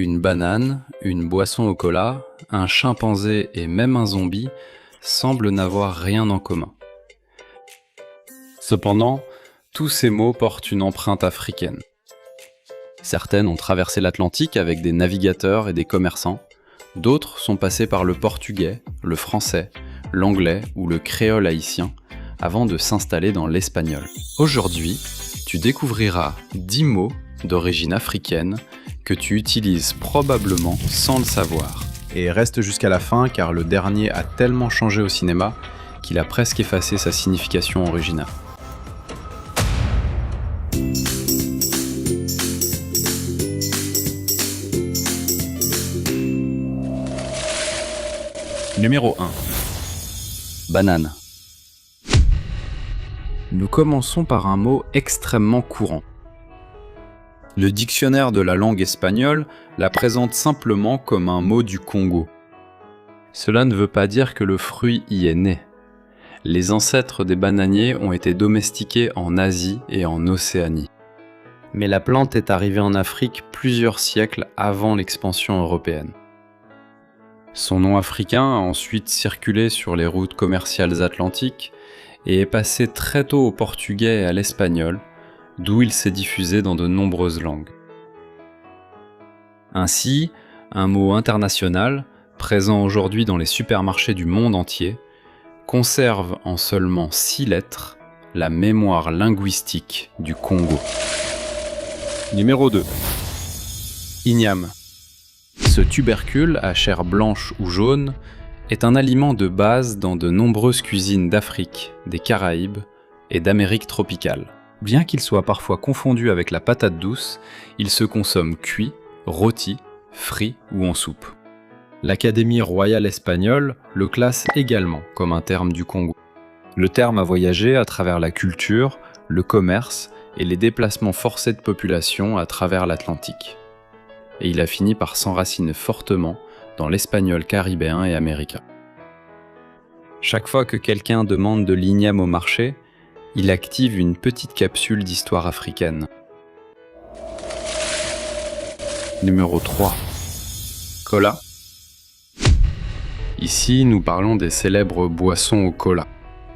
Une banane, une boisson au cola, un chimpanzé et même un zombie semblent n'avoir rien en commun. Cependant, tous ces mots portent une empreinte africaine. Certaines ont traversé l'Atlantique avec des navigateurs et des commerçants, d'autres sont passées par le portugais, le français, l'anglais ou le créole haïtien avant de s'installer dans l'espagnol. Aujourd'hui, tu découvriras 10 mots d'origine africaine que tu utilises probablement sans le savoir. Et reste jusqu'à la fin car le dernier a tellement changé au cinéma qu'il a presque effacé sa signification originale. Numéro 1. Banane. Nous commençons par un mot extrêmement courant. Le dictionnaire de la langue espagnole la présente simplement comme un mot du Congo. Cela ne veut pas dire que le fruit y est né. Les ancêtres des bananiers ont été domestiqués en Asie et en Océanie. Mais la plante est arrivée en Afrique plusieurs siècles avant l'expansion européenne. Son nom africain a ensuite circulé sur les routes commerciales atlantiques et est passé très tôt au portugais et à l'espagnol, d'où il s'est diffusé dans de nombreuses langues. Ainsi, un mot international, présent aujourd'hui dans les supermarchés du monde entier, conserve en seulement 6 lettres la mémoire linguistique du Congo. Numéro 2. Igname. Ce tubercule à chair blanche ou jaune est un aliment de base dans de nombreuses cuisines d'Afrique, des Caraïbes et d'Amérique tropicale. Bien qu'il soit parfois confondu avec la patate douce, il se consomme cuit, rôti, frit ou en soupe. L'Académie royale espagnole le classe également comme un terme du Congo. Le terme a voyagé à travers la culture, le commerce et les déplacements forcés de population à travers l'Atlantique. Et il a fini par s'enraciner fortement dans l'espagnol caribéen et américain. Chaque fois que quelqu'un demande de l'igname au marché, il active une petite capsule d'histoire africaine. Numéro 3. Cola. Ici, nous parlons des célèbres boissons au cola.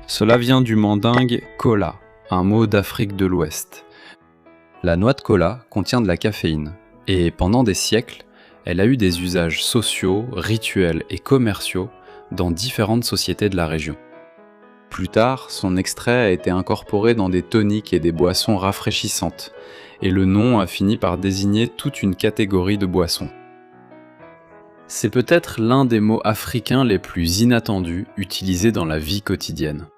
Cela vient du mandingue cola, un mot d'Afrique de l'Ouest. La noix de cola contient de la caféine, et pendant des siècles, elle a eu des usages sociaux, rituels et commerciaux dans différentes sociétés de la région. Plus tard, son extrait a été incorporé dans des toniques et des boissons rafraîchissantes, et le nom a fini par désigner toute une catégorie de boissons. C'est peut-être l'un des mots africains les plus inattendus utilisés dans la vie quotidienne.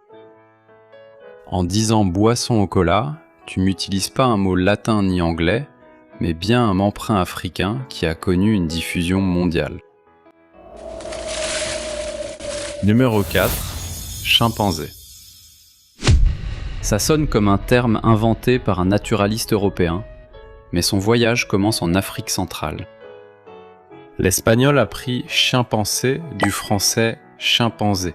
En disant boisson au cola, tu n'utilises pas un mot latin ni anglais, mais bien un emprunt africain qui a connu une diffusion mondiale. Numéro 4. Chimpanzé. Ça sonne comme un terme inventé par un naturaliste européen, mais son voyage commence en Afrique centrale. L'espagnol a pris chimpancé du français chimpanzé,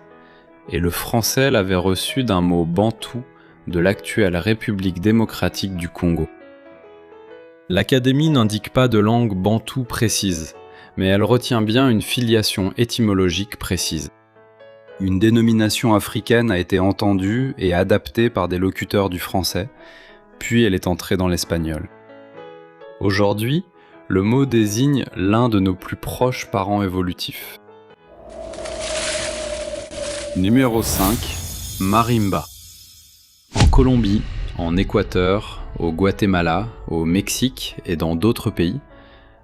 et le français l'avait reçu d'un mot bantou de l'actuelle République démocratique du Congo. L'Académie n'indique pas de langue bantou précise, mais elle retient bien une filiation étymologique précise. Une dénomination africaine a été entendue et adaptée par des locuteurs du français, puis elle est entrée dans l'espagnol. Aujourd'hui, le mot désigne l'un de nos plus proches parents évolutifs. Numéro 5. Marimba. En Colombie, en Équateur, au Guatemala, au Mexique et dans d'autres pays,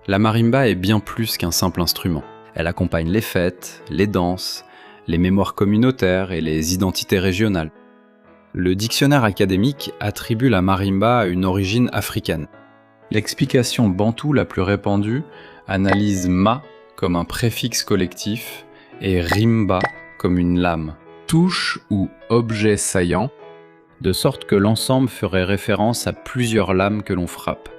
la marimba est bien plus qu'un simple instrument. Elle accompagne les fêtes, les danses, les mémoires communautaires et les identités régionales. Le dictionnaire académique attribue la marimba à une origine africaine. L'explication bantoue la plus répandue analyse ma comme un préfixe collectif et rimba comme une lame, touche ou objet saillant, de sorte que l'ensemble ferait référence à plusieurs lames que l'on frappe.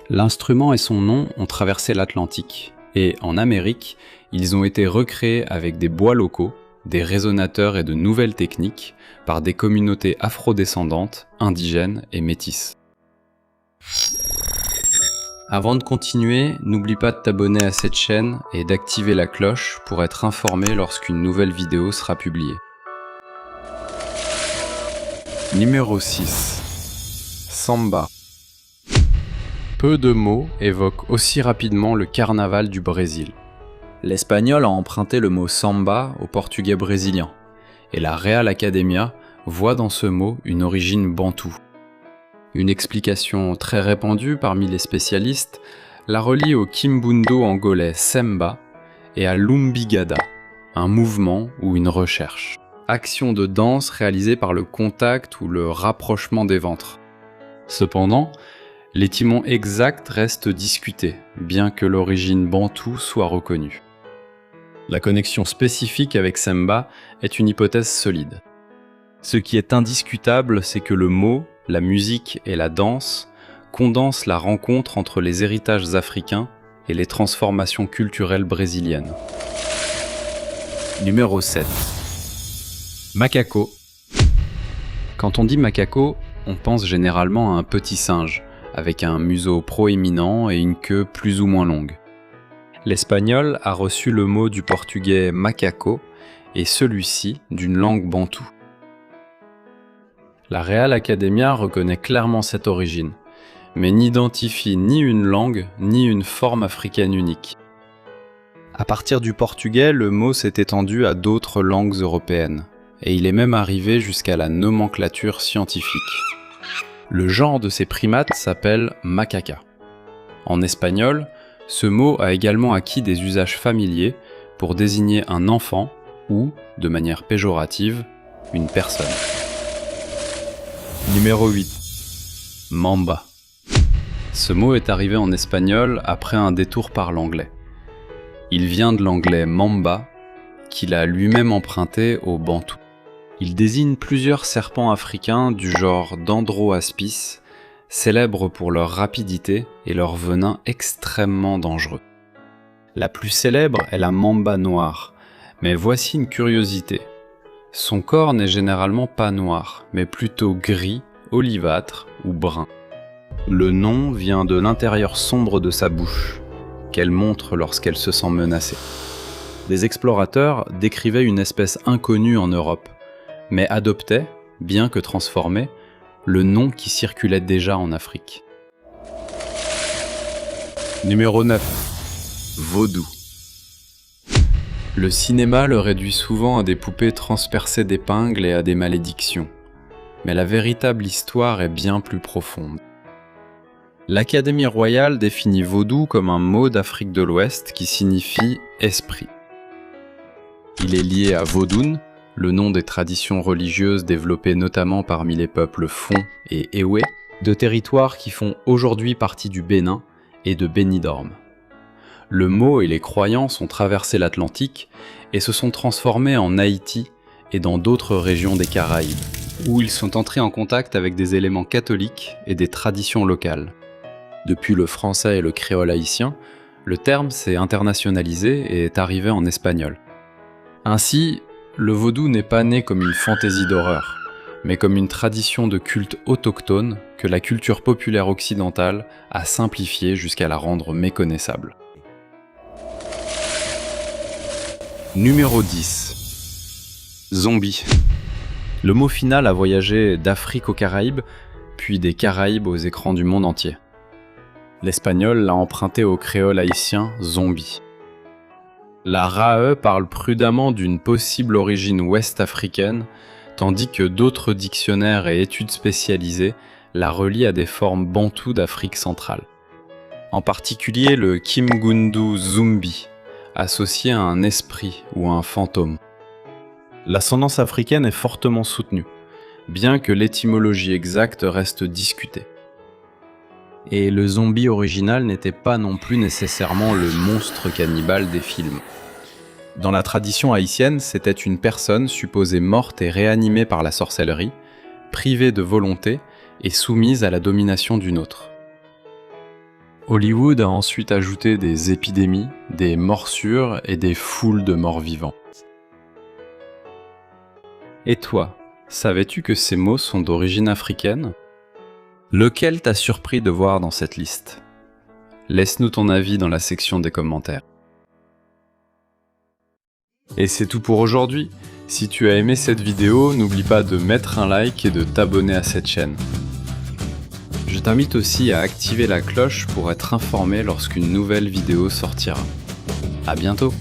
L'instrument et son nom ont traversé l'Atlantique, et en Amérique, ils ont été recréés avec des bois locaux, des résonateurs et de nouvelles techniques par des communautés afrodescendantes, indigènes et métisses. Avant de continuer, n'oublie pas de t'abonner à cette chaîne et d'activer la cloche pour être informé lorsqu'une nouvelle vidéo sera publiée. Numéro 6. Samba. Peu de mots évoquent aussi rapidement le carnaval du Brésil. L'espagnol a emprunté le mot samba au portugais brésilien, et la Real Academia voit dans ce mot une origine bantoue. Une explication très répandue parmi les spécialistes la relie au kimbundo angolais semba et à l'umbigada, un mouvement ou une recherche. Action de danse réalisée par le contact ou le rapprochement des ventres. Cependant, l'étymon exact reste discuté, bien que l'origine bantoue soit reconnue. La connexion spécifique avec semba est une hypothèse solide. Ce qui est indiscutable, c'est que le mot, la musique et la danse condensent la rencontre entre les héritages africains et les transformations culturelles brésiliennes. Numéro 7. Macaco. Quand on dit macaco, on pense généralement à un petit singe, avec un museau proéminent et une queue plus ou moins longue. L'espagnol a reçu le mot du portugais macaco et celui-ci d'une langue bantoue. La Real Academia reconnaît clairement cette origine, mais n'identifie ni une langue ni une forme africaine unique. À partir du portugais, le mot s'est étendu à d'autres langues européennes, et il est même arrivé jusqu'à la nomenclature scientifique. Le genre de ces primates s'appelle macaca. En espagnol, ce mot a également acquis des usages familiers pour désigner un enfant ou, de manière péjorative, une personne. Numéro 8. Mamba. Ce mot est arrivé en espagnol après un détour par l'anglais. Il vient de l'anglais mamba, qu'il a lui-même emprunté au bantou. Il désigne plusieurs serpents africains du genre Dendroaspis, célèbres pour leur rapidité et leur venin extrêmement dangereux. La plus célèbre est la mamba noire, mais voici une curiosité. Son corps n'est généralement pas noir, mais plutôt gris, olivâtre ou brun. Le nom vient de l'intérieur sombre de sa bouche, qu'elle montre lorsqu'elle se sent menacée. Des explorateurs décrivaient une espèce inconnue en Europe, mais adoptaient, bien que transformé, le nom qui circulait déjà en Afrique. Numéro 9. Vaudou. Le cinéma le réduit souvent à des poupées transpercées d'épingles et à des malédictions. Mais la véritable histoire est bien plus profonde. L'Académie royale définit vaudou comme un mot d'Afrique de l'Ouest qui signifie « esprit ». Il est lié à Vodun, le nom des traditions religieuses développées notamment parmi les peuples Fon et Ewe, deux territoires qui font aujourd'hui partie du Bénin et de Benidorm. Le mot et les croyances ont traversé l'Atlantique et se sont transformés en Haïti et dans d'autres régions des Caraïbes, où ils sont entrés en contact avec des éléments catholiques et des traditions locales. Depuis le français et le créole haïtien, le terme s'est internationalisé et est arrivé en espagnol. Ainsi, le vaudou n'est pas né comme une fantaisie d'horreur, mais comme une tradition de culte autochtone que la culture populaire occidentale a simplifiée jusqu'à la rendre méconnaissable. Numéro 10. Zombie. Le mot final a voyagé d'Afrique aux Caraïbes, puis des Caraïbes aux écrans du monde entier. L'espagnol l'a emprunté au créole haïtien zombie. La RAE parle prudemment d'une possible origine ouest-africaine, tandis que d'autres dictionnaires et études spécialisées la relient à des formes bantoues d'Afrique centrale. En particulier le Kimgundu Zumbi, associé à un esprit ou à un fantôme. L'ascendance africaine est fortement soutenue, bien que l'étymologie exacte reste discutée. Et le zombie original n'était pas non plus nécessairement le monstre cannibale des films. Dans la tradition haïtienne, c'était une personne supposée morte et réanimée par la sorcellerie, privée de volonté et soumise à la domination d'une autre. Hollywood a ensuite ajouté des épidémies, des morsures et des foules de morts vivants. Et toi, savais-tu que ces mots sont d'origine africaine ? Lequel t'a surpris de voir dans cette liste ? Laisse-nous ton avis dans la section des commentaires. Et c'est tout pour aujourd'hui. Si tu as aimé cette vidéo, n'oublie pas de mettre un like et de t'abonner à cette chaîne. Je t'invite aussi à activer la cloche pour être informé lorsqu'une nouvelle vidéo sortira. À bientôt!